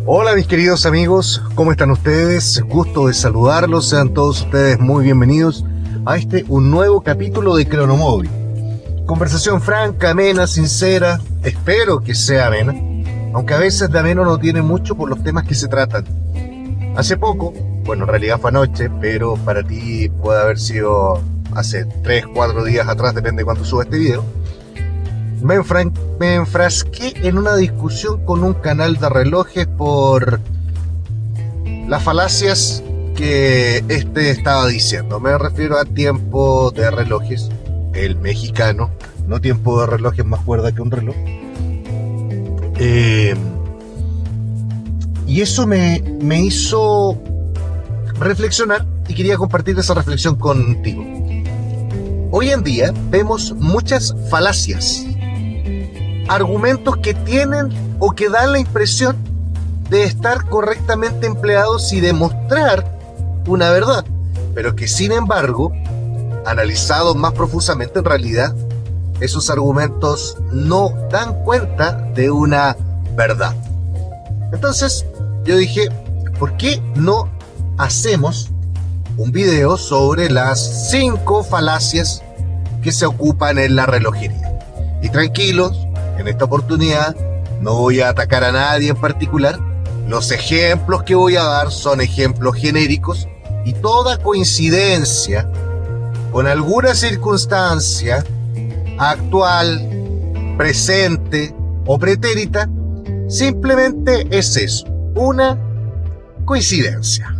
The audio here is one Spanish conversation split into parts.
Hola mis queridos amigos, ¿cómo están ustedes? Gusto de saludarlos, sean todos ustedes muy bienvenidos a un nuevo capítulo de Cronomóvil. Conversación franca, amena, sincera, espero que sea amena, aunque a veces de ameno no tiene mucho por los temas que se tratan. Hace poco, bueno en realidad fue anoche, pero para ti puede haber sido hace 3-4 días atrás, depende de cuándo suba este video, me enfrasqué en una discusión con un canal de relojes por las falacias que estaba diciendo. Me refiero a Tiempo de Relojes, el mexicano, no Tiempo de Relojes más cuerda que un reloj. Y eso me hizo reflexionar y quería compartir esa reflexión contigo. Hoy en día vemos muchas falacias, argumentos que tienen o que dan la impresión de estar correctamente empleados y demostrar una verdad, pero que sin embargo, analizados más profusamente, en realidad esos argumentos no dan cuenta de una verdad. Entonces yo dije, ¿por qué no hacemos un video sobre las 5 falacias que se ocupan en la relojería? Y tranquilos, en esta oportunidad no voy a atacar a nadie en particular. Los ejemplos que voy a dar son ejemplos genéricos y toda coincidencia con alguna circunstancia actual, presente o pretérita simplemente es eso, una coincidencia.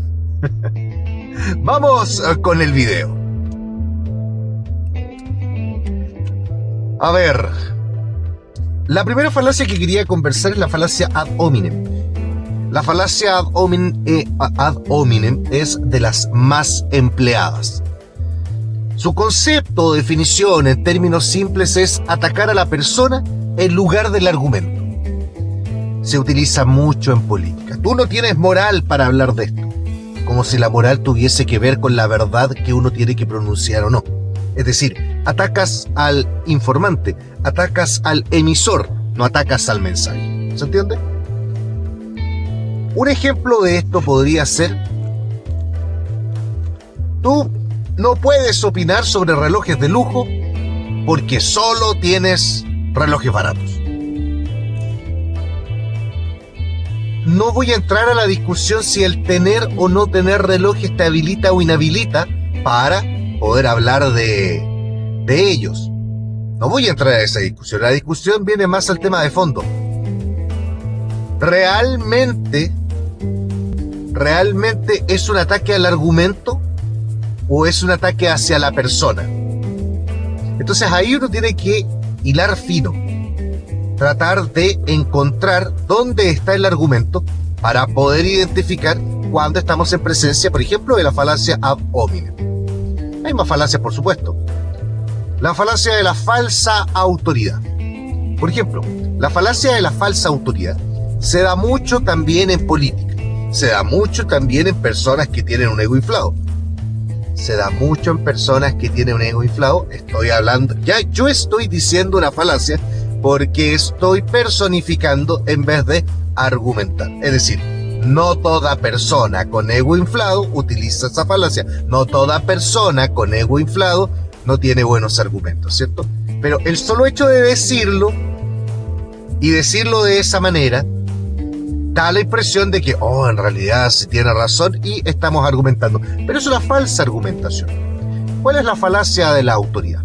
Vamos con el video. A ver, la primera falacia que quería conversar es la falacia ad hominem. La falacia ad hominem es de las más empleadas. Su concepto o definición en términos simples es atacar a la persona en lugar del argumento. Se utiliza mucho en política. Tú no tienes moral para hablar de esto, como si la moral tuviese que ver con la verdad que uno tiene que pronunciar o no. Es decir, atacas al informante, atacas al emisor, no atacas al mensaje. ¿Se entiende? Un ejemplo de esto podría ser: tú no puedes opinar sobre relojes de lujo porque solo tienes relojes baratos. No voy a entrar a la discusión si el tener o no tener relojes te habilita o inhabilita para poder hablar de ellos. No voy a entrar a esa discusión. La discusión viene más al tema de fondo. ¿Realmente es un ataque al argumento o es un ataque hacia la persona? Entonces ahí uno tiene que hilar fino, tratar de encontrar dónde está el argumento para poder identificar cuando estamos en presencia, por ejemplo, de la falacia ad hominem. Hay más falacias, por supuesto. La falacia de la falsa autoridad. Por ejemplo, la falacia de la falsa autoridad se da mucho también en política. Se da mucho también en personas que tienen un ego inflado. Estoy hablando, ya yo estoy diciendo una falacia porque estoy personificando en vez de argumentar. Es decir, no toda persona con ego inflado utiliza esa falacia. No toda persona con ego inflado no tiene buenos argumentos, ¿cierto? Pero el solo hecho de decirlo y decirlo de esa manera da la impresión de que, en realidad sí tiene razón y estamos argumentando. Pero es una falsa argumentación. ¿Cuál es la falacia de la autoridad?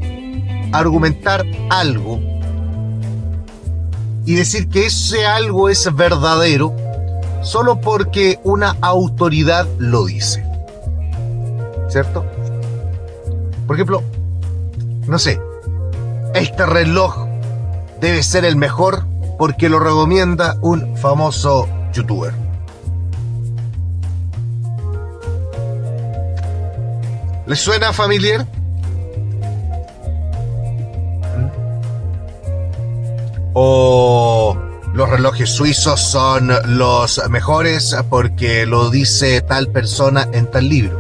Argumentar algo y decir que ese algo es verdadero solo porque una autoridad lo dice, ¿cierto? Por ejemplo, no sé, este reloj debe ser el mejor porque lo recomienda un famoso youtuber. ¿Les suena familiar? O los relojes suizos son los mejores porque lo dice tal persona en tal libro.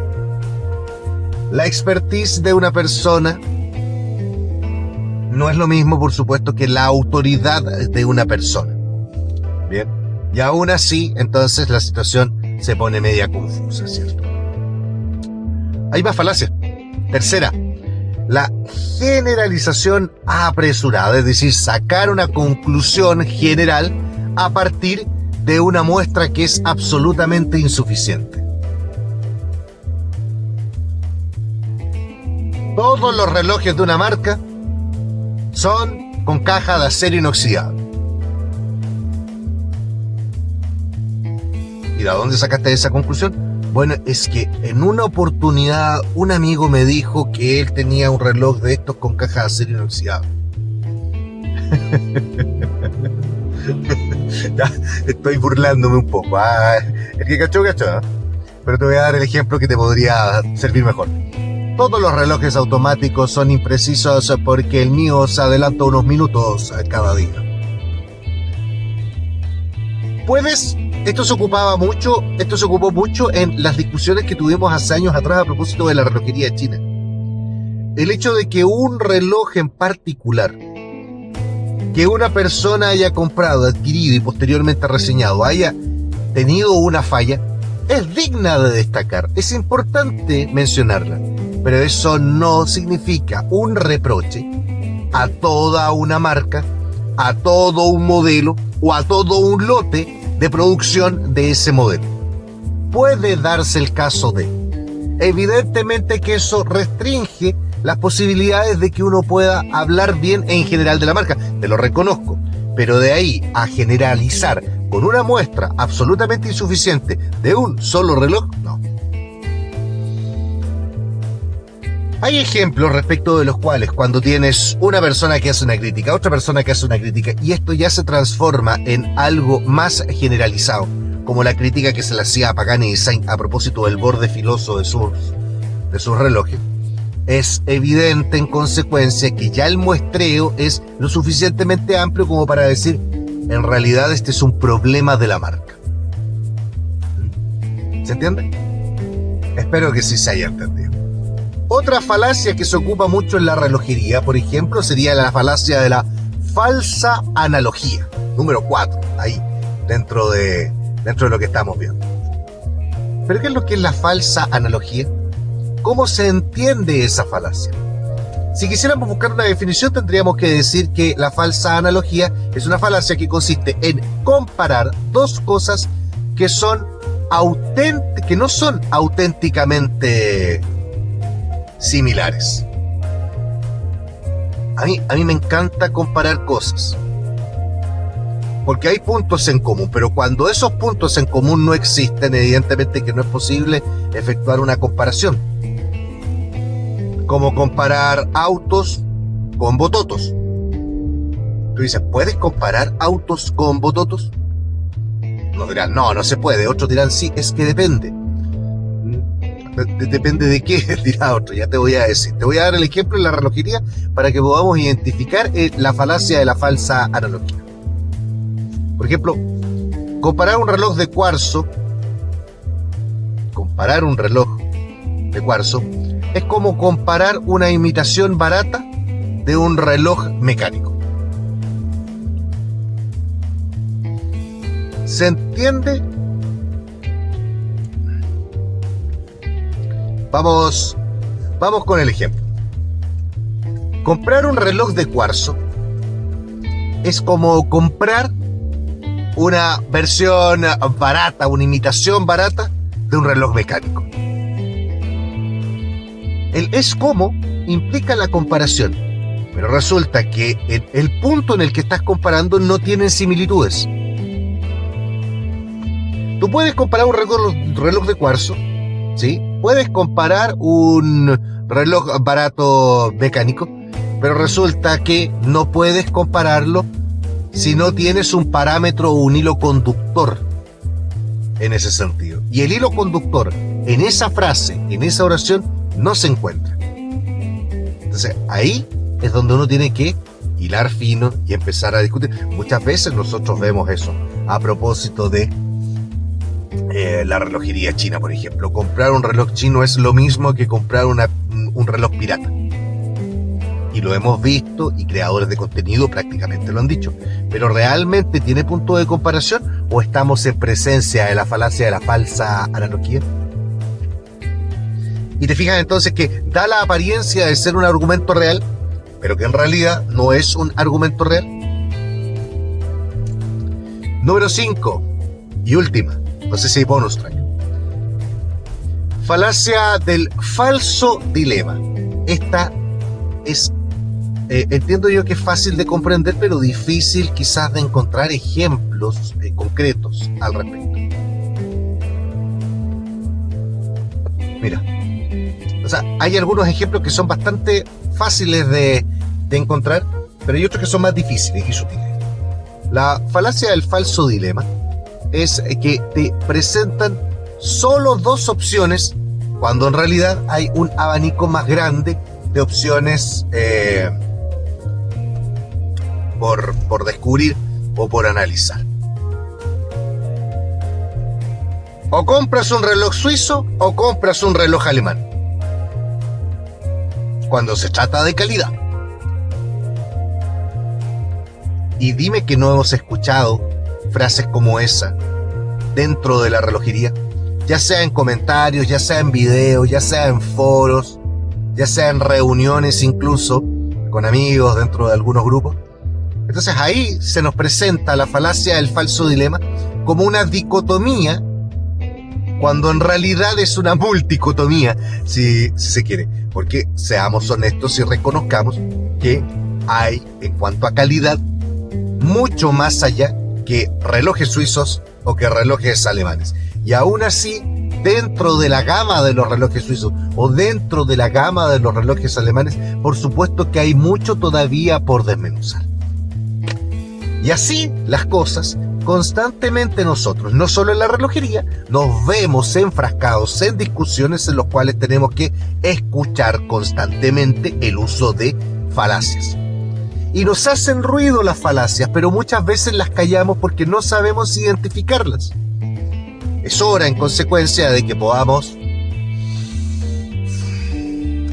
La expertise de una persona no es lo mismo, por supuesto, que la autoridad de una persona. Bien. Y aún así, entonces la situación se pone media confusa, ¿cierto? Hay más falacias. Tercera, la generalización apresurada, es decir, sacar una conclusión general a partir de una muestra que es absolutamente insuficiente. Todos los relojes de una marca son con caja de acero inoxidable. ¿Y de dónde sacaste esa conclusión? Bueno, es que en una oportunidad un amigo me dijo que él tenía un reloj de estos con caja de acero inoxidable. Estoy burlándome un poco. El que cachó, ¿eh? Pero te voy a dar el ejemplo que te podría servir mejor. Todos los relojes automáticos son imprecisos porque el mío se adelanta unos minutos cada día. Esto se ocupó mucho en las discusiones que tuvimos hace años atrás a propósito de la relojería china. El hecho de que un reloj en particular, que una persona haya comprado, adquirido y posteriormente reseñado, haya tenido una falla, es digna de destacar, es importante mencionarla, pero eso no significa un reproche a toda una marca, a todo un modelo o a todo un lote de producción de ese modelo. Puede darse el caso de, evidentemente que eso restringe las posibilidades de que uno pueda hablar bien en general de la marca, te lo reconozco, pero de ahí a generalizar con una muestra absolutamente insuficiente de un solo reloj, no. Hay ejemplos respecto de los cuales cuando tienes una persona que hace una crítica, otra persona que hace una crítica, y esto ya se transforma en algo más generalizado, como la crítica que se le hacía a Pagani Design a propósito del borde filoso de sus relojes, es evidente en consecuencia que ya el muestreo es lo suficientemente amplio como para decir, en realidad este es un problema de la marca. ¿Se entiende? Espero que sí se haya entendido. Otra falacia que se ocupa mucho en la relojería, por ejemplo, sería la falacia de la falsa analogía. Número 4, ahí, dentro de lo que estamos viendo. ¿Pero qué es lo que es la falsa analogía? ¿Cómo se entiende esa falacia? Si quisiéramos buscar una definición, tendríamos que decir que la falsa analogía es una falacia que consiste en comparar dos cosas que no son auténticamente similares. A mí me encanta comparar cosas, porque hay puntos en común, pero cuando esos puntos en común no existen, evidentemente que no es posible efectuar una comparación. Como comparar autos con bototos. Tú dices, ¿puedes comparar autos con bototos? Nos dirán, no se puede. Otros dirán, sí, es que depende. Depende de qué, dirá otro, ya te voy a decir. Te voy a dar el ejemplo en la relojería para que podamos identificar la falacia de la falsa analogía. Por ejemplo, comparar un reloj de cuarzo es como comparar una imitación barata de un reloj mecánico. ¿Se entiende? Vamos con el ejemplo. Comprar un reloj de cuarzo es como comprar una versión barata, una imitación barata de un reloj mecánico. El es como implica la comparación, pero resulta que el punto en el que estás comparando no tienen similitudes. Tú puedes comparar un reloj de cuarzo, ¿sí? Puedes comparar un reloj barato mecánico, pero resulta que no puedes compararlo si no tienes un parámetro o un hilo conductor en ese sentido. Y el hilo conductor en esa frase, en esa oración, no se encuentra. Entonces ahí es donde uno tiene que hilar fino y empezar a discutir. Muchas veces nosotros vemos eso a propósito de la relojería china, por ejemplo. Comprar un reloj chino es lo mismo que comprar un reloj pirata. y lo hemos visto, y creadores de contenido prácticamente lo han dicho. Pero ¿realmente tiene punto de comparación o estamos en presencia de la falacia de la falsa analogía? Y te fijas entonces que da la apariencia de ser un argumento real, pero que en realidad no es un argumento real. Número 5 y última, no sé si hay bonus track. Falacia del falso dilema. Esta es, entiendo yo que es fácil de comprender, pero difícil quizás de encontrar ejemplos concretos al respecto. Mira, o sea, hay algunos ejemplos que son bastante fáciles de encontrar, pero hay otros que son más difíciles y sutiles. La falacia del falso dilema es que te presentan solo dos opciones cuando en realidad hay un abanico más grande de opciones por descubrir o por analizar. O compras un reloj suizo o compras un reloj alemán, cuando se trata de calidad. Y dime que no hemos escuchado frases como esa dentro de la relojería, ya sea en comentarios, ya sea en videos, ya sea en foros, ya sea en reuniones incluso con amigos dentro de algunos grupos. Entonces ahí se nos presenta la falacia del falso dilema como una dicotomía, cuando en realidad es una multicotomía, si se quiere, porque seamos honestos y reconozcamos que hay, en cuanto a calidad, mucho más allá que relojes suizos o que relojes alemanes. Y aún así, dentro de la gama de los relojes suizos o dentro de la gama de los relojes alemanes, por supuesto que hay mucho todavía por desmenuzar. Y así las cosas, constantemente nosotros, no solo en la relojería, nos vemos enfrascados en discusiones en las cuales tenemos que escuchar constantemente el uso de falacias. Y nos hacen ruido las falacias, pero muchas veces las callamos porque no sabemos identificarlas. Es hora, en consecuencia, de que podamos,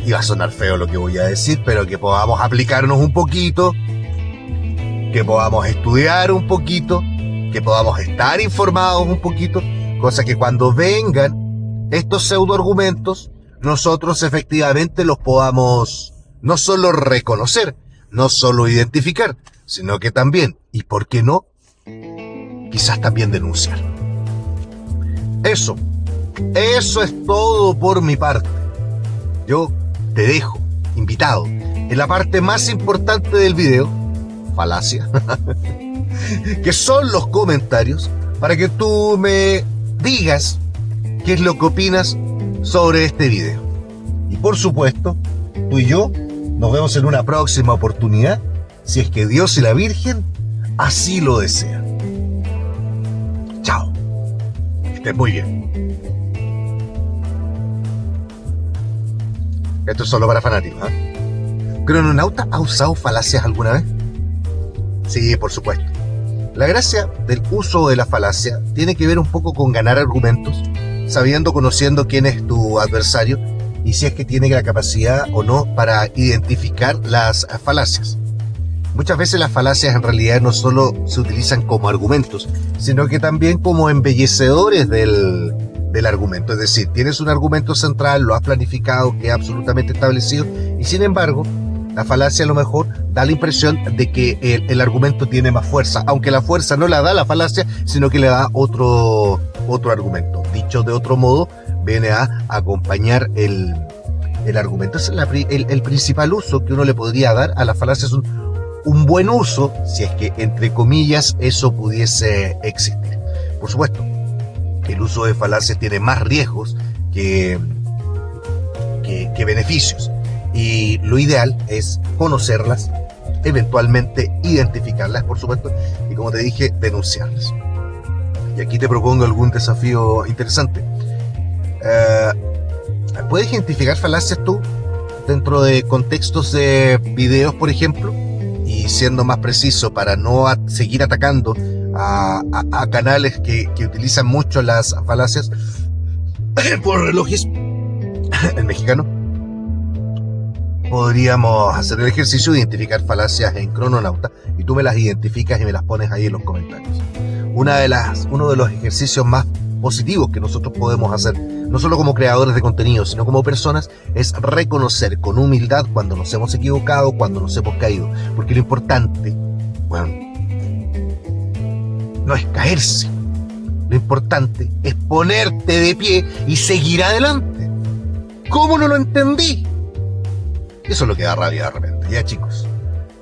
y va a sonar feo lo que voy a decir, pero que podamos aplicarnos un poquito, que podamos estudiar un poquito, que podamos estar informados un poquito, cosa que cuando vengan estos pseudoargumentos, nosotros efectivamente los podamos no solo reconocer, no solo identificar, sino que también, y por qué no, quizás también denunciar. Eso es todo por mi parte. Yo te dejo invitado en la parte más importante del video, falacia, que son los comentarios, para que tú me digas qué es lo que opinas sobre este video. Y por supuesto, tú y yo nos vemos en una próxima oportunidad, si es que Dios y la Virgen así lo desean. Chao. Que estés muy bien. Esto es solo para fanáticos, ¿eh? ¿Crononauta ha usado falacias alguna vez? Sí, por supuesto. La gracia del uso de la falacia tiene que ver un poco con ganar argumentos, sabiendo, conociendo quién es tu adversario y si es que tiene la capacidad o no para identificar las falacias. Muchas veces las falacias en realidad no solo se utilizan como argumentos, sino que también como embellecedores del argumento. Es decir, tienes un argumento central, lo has planificado, queda absolutamente establecido, y sin embargo, la falacia a lo mejor da la impresión de que el argumento tiene más fuerza, aunque la fuerza no la da la falacia, sino que le da otro argumento. Dicho de otro modo, viene a acompañar el argumento. Ese es el principal uso que uno le podría dar a la falacia. Es un buen uso, si es que entre comillas eso pudiese existir. Por supuesto, el uso de falacias tiene más riesgos que beneficios, y lo ideal es conocerlas, eventualmente identificarlas, por supuesto, y como te dije, denunciarlas. Y aquí te propongo algún desafío interesante. ¿Puedes identificar falacias tú dentro de contextos de videos, por ejemplo? Y siendo más preciso, para no seguir atacando a canales que utilizan mucho las falacias por relojes, el mexicano. podríamos hacer el ejercicio de identificar falacias en Crononauta y tú me las identificas y me las pones ahí en los comentarios. Uno de los ejercicios más positivos que nosotros podemos hacer, no solo como creadores de contenido, sino como personas, es reconocer con humildad cuando nos hemos equivocado, cuando nos hemos caído. Porque lo importante, bueno, no es caerse. Lo importante es ponerte de pie y seguir adelante. ¿Cómo no lo entendí? Eso es lo que da rabia de repente. Ya, chicos,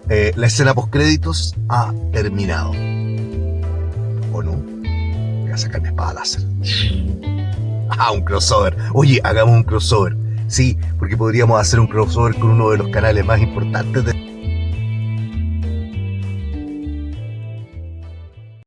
la escena postcréditos ha terminado. ¿O no? Voy a sacar mi espada láser. Ah, un crossover. Oye, hagamos un crossover. Sí, porque podríamos hacer un crossover con uno de los canales más importantes de